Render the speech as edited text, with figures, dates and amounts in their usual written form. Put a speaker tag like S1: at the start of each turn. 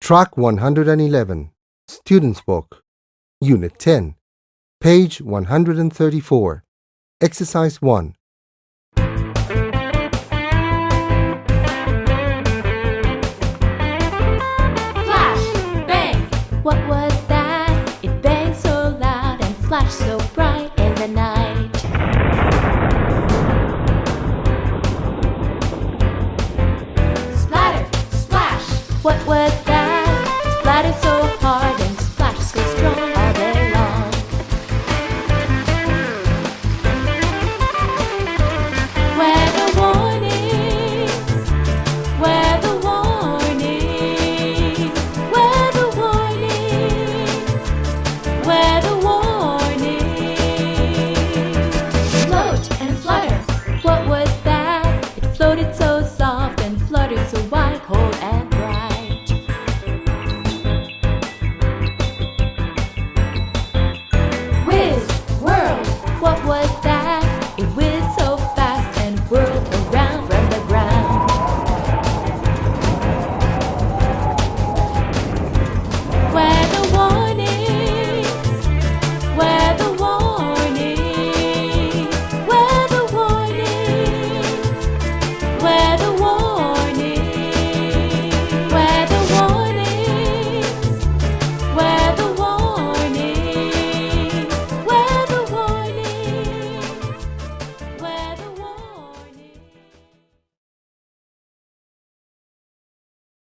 S1: Track 111, Student's Book, Unit 10, page 134, Exercise 1.
S2: Flash! Bang! What was that? It banged so loud and flashed so bright in the night. Splatter! Splash! What was that? It splattered so hard